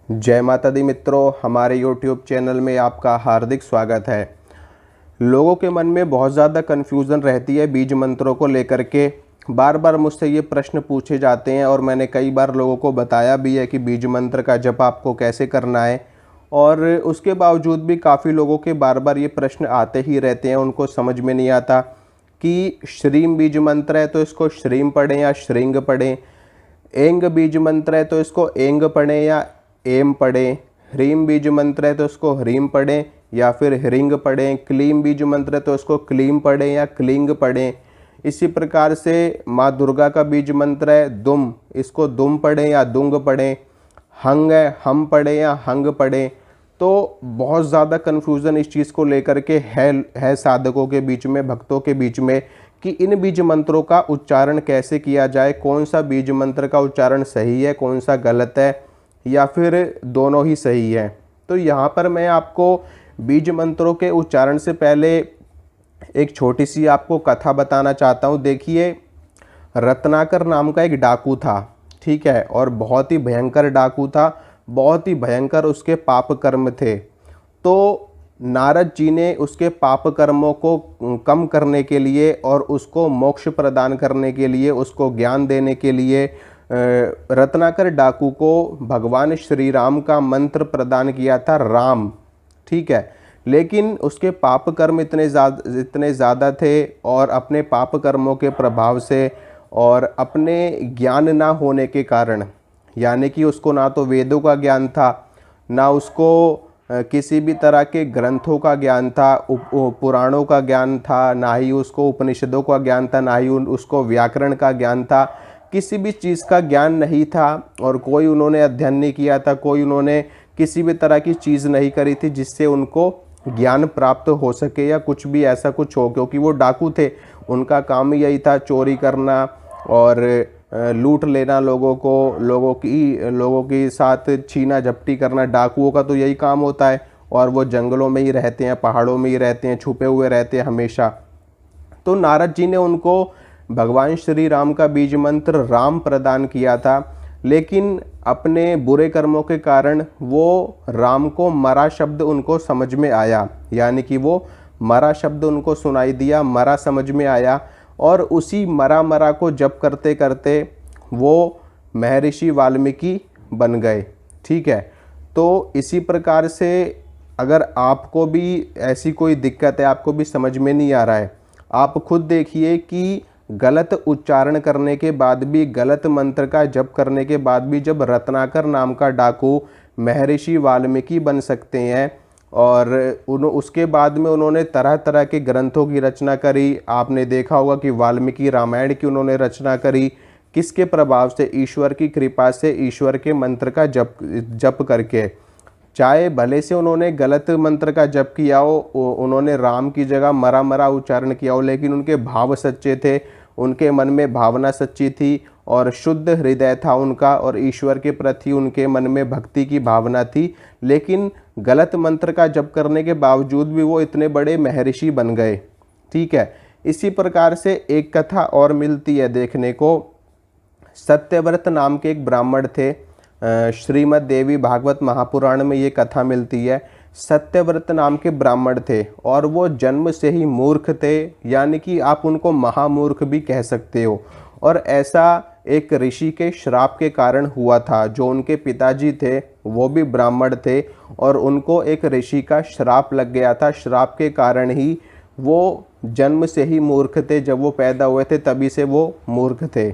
जय माता दी मित्रों, हमारे YouTube चैनल में आपका हार्दिक स्वागत है। लोगों के मन में बहुत ज़्यादा कन्फ्यूज़न रहती है बीज मंत्रों को लेकर के। बार बार मुझसे ये प्रश्न पूछे जाते हैं और मैंने कई बार लोगों को बताया भी है कि बीज मंत्र का जप आपको कैसे करना है, और उसके बावजूद भी काफ़ी लोगों के बार बार ये प्रश्न आते ही रहते हैं। उनको समझ में नहीं आता कि श्रीम बीज मंत्र है तो इसको श्रीम पढ़ें या श्रृंग पढ़ें, एंग बीज मंत्र है तो इसको एंग पढ़ें या एम पढ़ें, ह्रीम बीज मंत्र है तो इसको ह्रीम पढ़ें या फिर ह्रिंग पढ़ें, क्लीम बीज मंत्र है तो इसको क्लीम पढ़ें या क्लिंग पढ़ें। इसी प्रकार से माँ दुर्गा का बीज मंत्र है दुम, इसको दुम पढ़ें या दुंग पढ़ें, हंग है हम पढ़ें या हंग पढ़ें। तो बहुत ज़्यादा कन्फ्यूज़न इस चीज़ को लेकर के है साधकों के बीच में, भक्तों के बीच में, कि इन बीज मंत्रों का उच्चारण कैसे किया जाए, कौन सा बीज मंत्र का उच्चारण सही है, कौन सा गलत है, या फिर दोनों ही सही है। तो यहाँ पर मैं आपको बीज मंत्रों के उच्चारण से पहले एक छोटी सी आपको कथा बताना चाहता हूँ। देखिए, रत्नाकर नाम का एक डाकू था, ठीक है, और बहुत ही भयंकर डाकू था, बहुत ही भयंकर उसके पाप कर्म थे। तो नारद जी ने उसके पाप कर्मों को कम करने के लिए और उसको मोक्ष प्रदान करने के लिए, उसको ज्ञान देने के लिए रत्नाकर डाकू को भगवान श्री राम का मंत्र प्रदान किया था, राम, ठीक है। लेकिन उसके पाप कर्म इतने ज़्यादा थे, और अपने पाप कर्मों के प्रभाव से और अपने ज्ञान ना होने के कारण, यानी कि उसको ना तो वेदों का ज्ञान था, ना उसको किसी भी तरह के ग्रंथों का ज्ञान था, पुराणों का ज्ञान था, ना ही उसको उपनिषदों का ज्ञान था, ना ही उसको व्याकरण का ज्ञान था, किसी भी चीज़ का ज्ञान नहीं था। और कोई उन्होंने अध्ययन नहीं किया था, कोई उन्होंने किसी भी तरह की चीज़ नहीं करी थी जिससे उनको ज्ञान प्राप्त हो सके या कुछ भी ऐसा कुछ हो, क्योंकि वो डाकू थे। उनका काम ही यही था, चोरी करना और लूट लेना लोगों को, लोगों की साथ छीना झपटी करना। डाकुओं का तो यही काम होता है, और वो जंगलों में ही रहते हैं, पहाड़ों में ही रहते हैं, छुपे हुए रहते हैं हमेशा। तो नारद जी ने उनको भगवान श्री राम का बीज मंत्र राम प्रदान किया था, लेकिन अपने बुरे कर्मों के कारण वो राम को मरा शब्द उनको समझ में आया, यानी कि वो मरा शब्द उनको सुनाई दिया, मरा समझ में आया, और उसी मरा को जप करते करते वो महर्षि वाल्मीकि बन गए, ठीक है। तो इसी प्रकार से अगर आपको भी ऐसी कोई दिक्कत है, आपको भी समझ में नहीं आ रहा है, आप खुद देखिए कि गलत उच्चारण करने के बाद भी, गलत मंत्र का जप करने के बाद भी, जब रत्नाकर नाम का डाकू महर्षि वाल्मीकि बन सकते हैं, और उसके बाद में उन्होंने तरह तरह के ग्रंथों की रचना करी। आपने देखा होगा कि वाल्मीकि रामायण की उन्होंने रचना करी, किसके प्रभाव से? ईश्वर की कृपा से, ईश्वर के मंत्र का जप करके। चाहे भले से उन्होंने गलत मंत्र का जप किया हो, उन्होंने राम की जगह मरा उच्चारण किया हो, लेकिन उनके भाव सच्चे थे, उनके मन में भावना सच्ची थी और शुद्ध हृदय था उनका, और ईश्वर के प्रति उनके मन में भक्ति की भावना थी। लेकिन गलत मंत्र का जप करने के बावजूद भी वो इतने बड़े महर्षि बन गए, ठीक है। इसी प्रकार से एक कथा और मिलती है देखने को। सत्यव्रत नाम के एक ब्राह्मण थे, श्रीमद् देवी भागवत महापुराण में ये कथा मिलती है। सत्यव्रत नाम के ब्राह्मण थे, और वो जन्म से ही मूर्ख थे, यानी कि आप उनको महामूर्ख भी कह सकते हो। और ऐसा एक ऋषि के श्राप के कारण हुआ था। जो उनके पिताजी थे वो भी ब्राह्मण थे, और उनको एक ऋषि का श्राप लग गया था। श्राप के कारण ही वो जन्म से ही मूर्ख थे, जब वो पैदा हुए थे तभी से वो मूर्ख थे,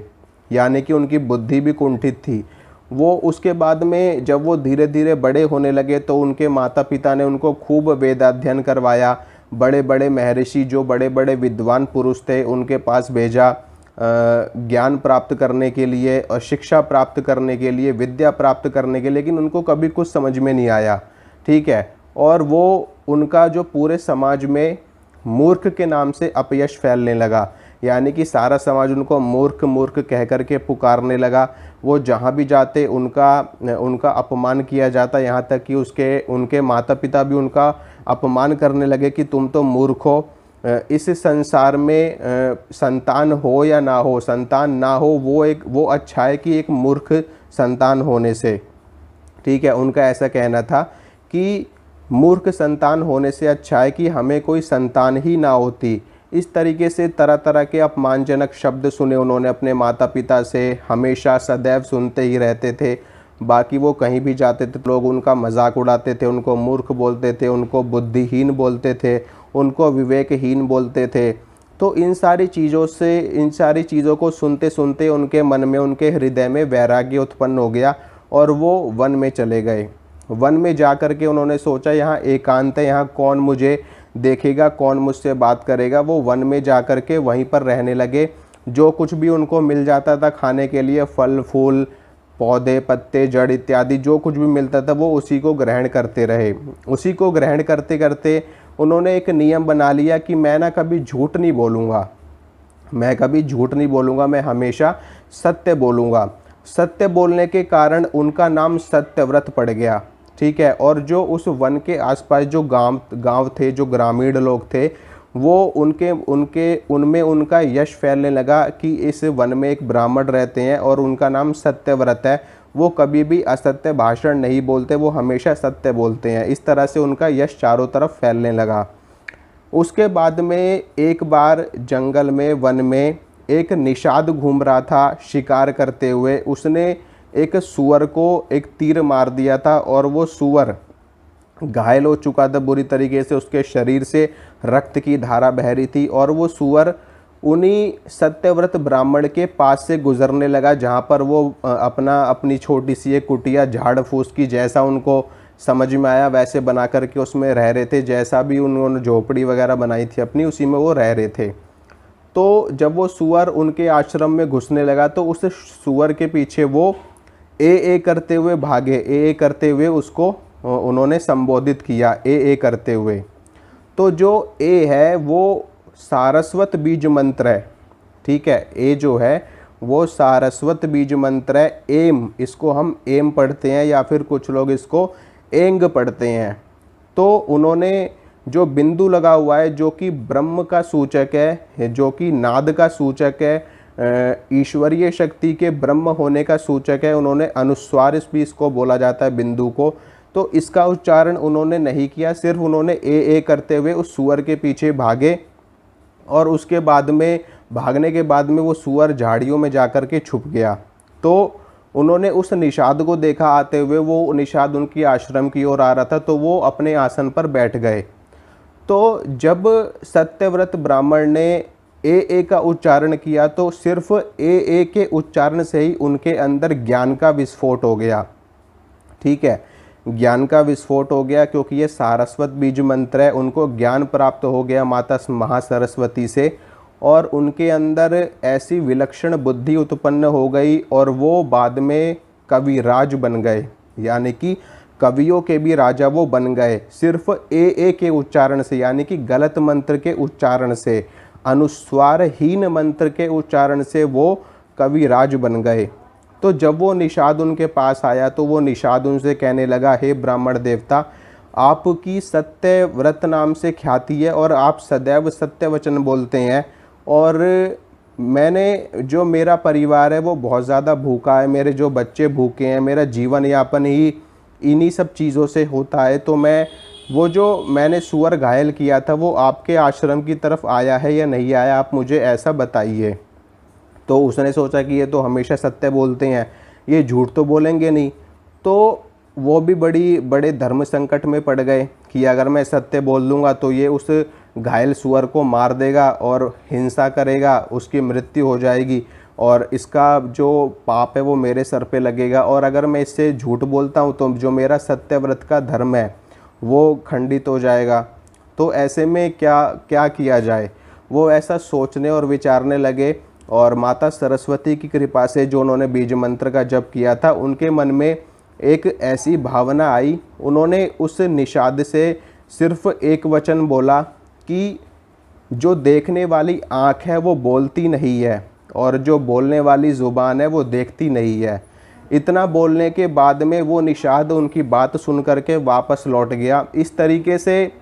यानी कि उनकी बुद्धि भी कुंठित थी। वो उसके बाद में जब वो धीरे धीरे बड़े होने लगे तो उनके माता पिता ने उनको खूब वेदाध्ययन करवाया। बड़े बड़े महर्षि, जो बड़े बड़े विद्वान पुरुष थे, उनके पास भेजा ज्ञान प्राप्त करने के लिए और शिक्षा प्राप्त करने के लिए, विद्या प्राप्त करने के लिए, लेकिन उनको कभी कुछ समझ में नहीं आया, ठीक है। और वो उनका जो पूरे समाज में मूर्ख के नाम से अपयश फैलने लगा, यानी कि सारा समाज उनको मूर्ख मूर्ख कह कर के पुकारने लगा। वो जहाँ भी जाते उनका अपमान किया जाता, यहाँ तक कि उनके माता पिता भी उनका अपमान करने लगे कि तुम तो मूर्ख हो। इस संसार में संतान हो या ना हो, संतान ना हो वो अच्छा है कि एक मूर्ख संतान होने से। ठीक है, उनका ऐसा कहना था कि मूर्ख संतान होने से अच्छा है कि हमें कोई संतान ही ना होती। इस तरीके से तरह तरह के अपमानजनक शब्द सुने उन्होंने अपने माता पिता से, हमेशा सदैव सुनते ही रहते थे। बाकी वो कहीं भी जाते थे लोग उनका मजाक उड़ाते थे, उनको मूर्ख बोलते थे, उनको बुद्धिहीन बोलते थे, उनको विवेकहीन बोलते थे। तो इन सारी चीज़ों को सुनते सुनते उनके मन में, उनके हृदय में वैराग्य उत्पन्न हो गया और वो वन में चले गए। वन में जा कर के उन्होंने सोचा यहाँ एकांत है, यहाँ कौन मुझे देखेगा, कौन मुझसे बात करेगा। वो वन में जा कर के वहीं पर रहने लगे। जो कुछ भी उनको मिल जाता था खाने के लिए, फल फूल, पौधे, पत्ते, जड़ इत्यादि जो कुछ भी मिलता था वो उसी को ग्रहण करते रहे। उसी को ग्रहण करते करते उन्होंने एक नियम बना लिया कि मैं ना कभी झूठ नहीं बोलूँगा, मैं हमेशा सत्य बोलूँगा। सत्य बोलने के कारण उनका नाम सत्यव्रत पड़ गया। ठीक है, और जो उस वन के आसपास जो गांव थे, जो ग्रामीण लोग थे, वो उनमें उनका यश फैलने लगा कि इस वन में एक ब्राह्मण रहते हैं और उनका नाम सत्यव्रत है। वो कभी भी असत्य भाषण नहीं बोलते, वो हमेशा सत्य बोलते हैं। इस तरह से उनका यश चारों तरफ फैलने लगा। उसके बाद में एक बार जंगल में, वन में एक निषाद घूम रहा था शिकार करते हुए। उसने एक सूअर को एक तीर मार दिया था और वो सूअर घायल हो चुका था बुरी तरीके से, उसके शरीर से रक्त की धारा बह रही थी और वो सूअर उन्हीं सत्यव्रत ब्राह्मण के पास से गुजरने लगा, जहाँ पर वो अपनी छोटी सी एक कुटिया झाड़ फूस की, जैसा उनको समझ में आया वैसे बना करके उसमें रह रहे थे। जैसा भी उन्होंने झोपड़ी वगैरह बनाई थी अपनी, उसी में वो रह रहे थे। तो जब वो सूअर उनके आश्रम में घुसने लगा तो उस सूअर के पीछे वो ए करते हुए भागे, ए करते हुए उसको उन्होंने संबोधित किया, ए करते हुए। तो जो ए है वो सारस्वत बीज मंत्र है। ठीक है, ए जो है वो सारस्वत बीज मंत्र है। एम, इसको हम एम पढ़ते हैं या फिर कुछ लोग इसको एंग पढ़ते हैं। तो उन्होंने जो बिंदु लगा हुआ है, जो कि ब्रह्म का सूचक है, जो कि नाद का सूचक है, ईश्वरीय शक्ति के ब्रह्म होने का सूचक है, उन्होंने अनुस्वार भी इसको बोला जाता है बिंदु को। तो इसका उच्चारण उन्होंने नहीं किया, सिर्फ उन्होंने ए करते हुए उस सूअर के पीछे भागे और उसके बाद में, भागने के बाद में वो सूअर झाड़ियों में जाकर के छुप गया। तो उन्होंने उस निषाद को देखा आते हुए, वो निषाद उनकी आश्रम की ओर आ रहा था, तो वो अपने आसन पर बैठ गए। तो जब सत्यव्रत ब्राह्मण ने ए का उच्चारण किया तो सिर्फ ए के उच्चारण से ही उनके अंदर ज्ञान का विस्फोट हो गया। ठीक है, ज्ञान का विस्फोट हो गया, क्योंकि ये सारस्वत बीज मंत्र है। उनको ज्ञान प्राप्त हो गया माता महासरस्वती से और उनके अंदर ऐसी विलक्षण बुद्धि उत्पन्न हो गई और वो बाद में कविराज बन गए, यानी कि कवियों के भी राजा वो बन गए, सिर्फ ए के उच्चारण से, यानी कि गलत मंत्र के उच्चारण से, अनुस्वारहीन मंत्र के उच्चारण से वो कविराज बन गए। तो जब वो निषाद उनके पास आया तो वो निषाद उनसे कहने लगा, हे ब्राह्मण देवता, आपकी सत्यव्रत नाम से ख्याति है और आप सदैव सत्य वचन बोलते हैं, और जो मेरा परिवार है वो बहुत ज़्यादा भूखा है, मेरे जो बच्चे भूखे हैं, मेरा जीवन यापन ही इन्हीं सब चीज़ों से होता है। तो वो जो मैंने सूअर घायल किया था वो आपके आश्रम की तरफ आया है या नहीं आया, आप मुझे ऐसा बताइए। तो उसने सोचा कि ये तो हमेशा सत्य बोलते हैं, ये झूठ तो बोलेंगे नहीं। तो वो भी बड़े धर्म संकट में पड़ गए कि अगर मैं सत्य बोल दूंगा तो ये उस घायल सूअर को मार देगा और हिंसा करेगा, उसकी मृत्यु हो जाएगी और इसका जो पाप है वो मेरे सर पे लगेगा, और अगर मैं इससे झूठ बोलता हूँ तो जो मेरा सत्यव्रत का धर्म है वो खंडित हो जाएगा। तो ऐसे में क्या किया जाए, वो ऐसा सोचने और विचारने लगे। और माता सरस्वती की कृपा से जो उन्होंने बीज मंत्र का जप किया था, उनके मन में एक ऐसी भावना आई, उन्होंने उस निषाद से सिर्फ एक वचन बोला कि जो देखने वाली आँख है वो बोलती नहीं है और जो बोलने वाली ज़ुबान है वो देखती नहीं है। इतना बोलने के बाद में वो निषाद उनकी बात सुन करके वापस लौट गया। इस तरीके से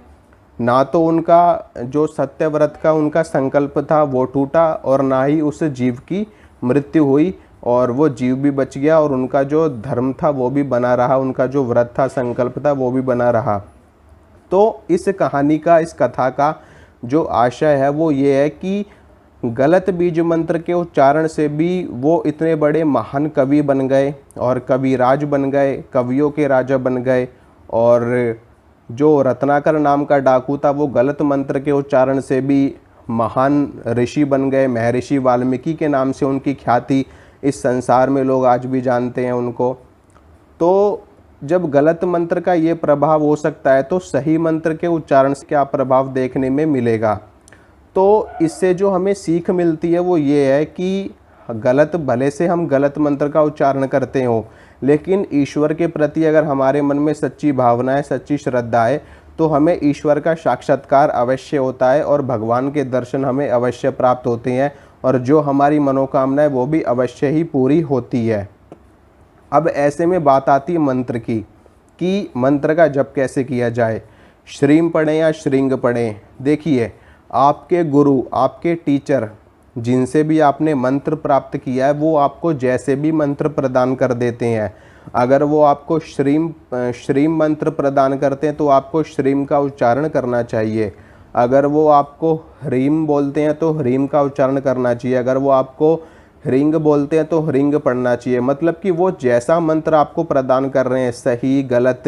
ना तो उनका जो सत्यव्रत का उनका संकल्प था वो टूटा और ना ही उस जीव की मृत्यु हुई। और वो जीव भी बच गया और उनका जो धर्म था वो भी बना रहा, उनका जो व्रत था, संकल्प था, वो भी बना रहा। तो इस कहानी का, इस कथा का जो आशय है वो ये है कि गलत बीज मंत्र के उच्चारण से भी वो इतने बड़े महान कवि बन गए और कविराज बन गए, कवियों के राजा बन गए। और जो रत्नाकर नाम का डाकू था वो गलत मंत्र के उच्चारण से भी महान ऋषि बन गए। महर्षि वाल्मीकि के नाम से उनकी ख्याति इस संसार में लोग आज भी जानते हैं उनको। तो जब गलत मंत्र का ये प्रभाव हो सकता है तो सही मंत्र के उच्चारण से क्या प्रभाव देखने में मिलेगा। तो इससे जो हमें सीख मिलती है वो ये है कि गलत, भले से हम गलत मंत्र का उच्चारण करते हो, लेकिन ईश्वर के प्रति अगर हमारे मन में सच्ची भावना है, सच्ची श्रद्धा है, तो हमें ईश्वर का साक्षात्कार अवश्य होता है और भगवान के दर्शन हमें अवश्य प्राप्त होते हैं और जो हमारी मनोकामना है वो भी अवश्य ही पूरी होती है। अब ऐसे में बात आती है मंत्र की कि मंत्र का जप कैसे किया जाए, श्रीम पढ़ें या श्रृंग पढ़ें। देखिए, आपके गुरु, आपके टीचर जिनसे भी आपने मंत्र प्राप्त किया है वो आपको जैसे भी मंत्र प्रदान कर देते हैं। अगर वो आपको श्रीम मंत्र प्रदान करते हैं तो आपको श्रीम का उच्चारण करना चाहिए। अगर वो आपको ह्रीम बोलते हैं तो ह्रीम का उच्चारण करना चाहिए। अगर वो आपको ह्रिंग बोलते हैं तो ह्रिंग पढ़ना चाहिए। मतलब कि वो जैसा मंत्र आपको प्रदान कर रहे हैं, सही गलत,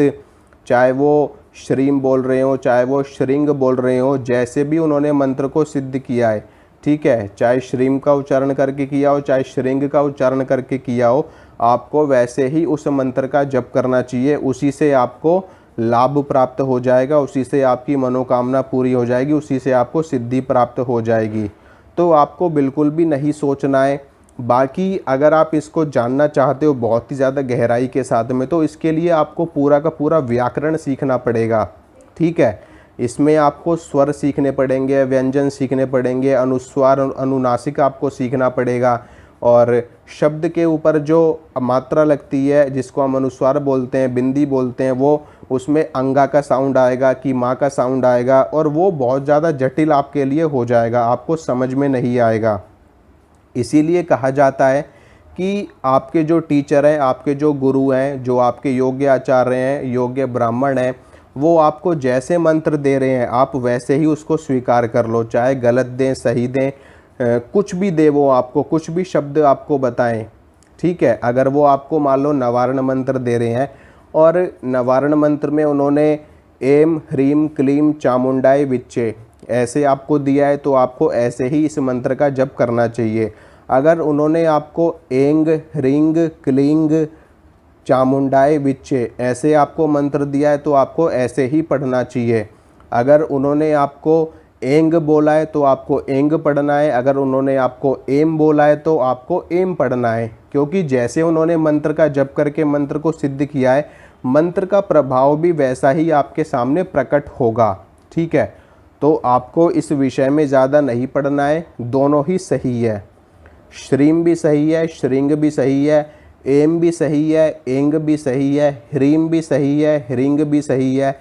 चाहे वो श्रीम बोल रहे हो, चाहे वो श्रृंग बोल रहे हो, जैसे भी उन्होंने मंत्र को सिद्ध किया है, ठीक है, चाहे श्रीम का उच्चारण करके किया हो, चाहे श्रृंग का उच्चारण करके किया हो, आपको वैसे ही उस मंत्र का जप करना चाहिए। उसी से आपको लाभ प्राप्त हो जाएगा, उसी से आपकी मनोकामना पूरी हो जाएगी, उसी से आपको सिद्धि प्राप्त हो जाएगी। तो आपको बिल्कुल भी नहीं सोचना है। बाकी अगर आप इसको जानना चाहते हो बहुत ही ज़्यादा गहराई के साथ में, तो इसके लिए आपको पूरा का पूरा व्याकरण सीखना पड़ेगा, ठीक है। इसमें आपको स्वर सीखने पड़ेंगे, व्यंजन सीखने पड़ेंगे, अनुस्वार, अनुनासिक आपको सीखना पड़ेगा। और शब्द के ऊपर जो मात्रा लगती है, जिसको हम अनुस्वार बोलते हैं, बिंदी बोलते हैं, वो उसमें अंगा का साउंड आएगा कि माँ का साउंड आएगा, और वो बहुत ज़्यादा जटिल आपके लिए हो जाएगा, आपको समझ में नहीं आएगा। इसीलिए कहा जाता है कि आपके जो टीचर हैं, आपके जो गुरु हैं, जो आपके योग्य आचार्य हैं, योग्य ब्राह्मण हैं, वो आपको जैसे मंत्र दे रहे हैं आप वैसे ही उसको स्वीकार कर लो। चाहे गलत दें, सही दें, कुछ भी दे, वो आपको कुछ भी शब्द आपको बताएं, ठीक है। अगर वो आपको मान लो नवारण मंत्र दे रहे हैं और नवारण मंत्र में उन्होंने एम ह्रीम क्लीम चामुंडाई विच्चे ऐसे आपको दिया है तो आपको ऐसे ही इस मंत्र का जप करना चाहिए। अगर उन्होंने आपको एंग ह्रींग क्लींग चामुंडाई विच्चे ऐसे आपको मंत्र दिया है तो आपको ऐसे ही पढ़ना चाहिए। अगर उन्होंने आपको एंग बोला है तो आपको एंग पढ़ना है। अगर उन्होंने आपको एम बोला है तो आपको एम पढ़ना है, क्योंकि जैसे उन्होंने मंत्र का जप करके मंत्र को सिद्ध किया है, मंत्र का प्रभाव भी वैसा ही आपके सामने प्रकट होगा, ठीक है। तो आपको इस विषय में ज़्यादा नहीं पढ़ना है, दोनों ही सही है। श्रीम भी सही है, श्रृंग भी सही है, एम भी सही है, एंग भी सही है, ह्रीम भी सही है, ह्रिंग भी सही है,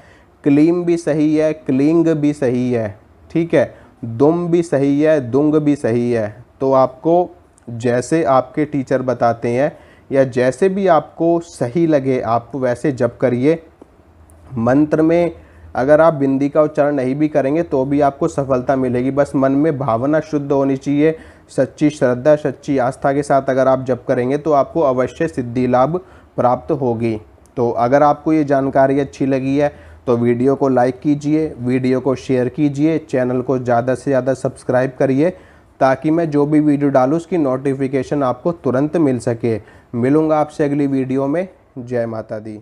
क्लीम भी सही है, क्लिंग भी सही है, ठीक है। दुम भी सही है, दुंग भी सही है। तो आपको जैसे आपके टीचर बताते हैं या जैसे भी आपको सही लगे आप वैसे जप करिए। मंत्र में अगर आप बिंदी का उच्चारण नहीं भी करेंगे तो भी आपको सफलता मिलेगी। बस मन में भावना शुद्ध होनी चाहिए, सच्ची श्रद्धा, सच्ची आस्था के साथ अगर आप जप करेंगे तो आपको अवश्य सिद्धि लाभ प्राप्त होगी। तो अगर आपको ये जानकारी अच्छी लगी है तो वीडियो को लाइक कीजिए, वीडियो को शेयर कीजिए, चैनल को ज़्यादा से ज़्यादा सब्सक्राइब करिए ताकि मैं जो भी वीडियो डालूँ उसकी नोटिफिकेशन आपको तुरंत मिल सके। मिलूँगा आपसे अगली वीडियो में। जय माता दी।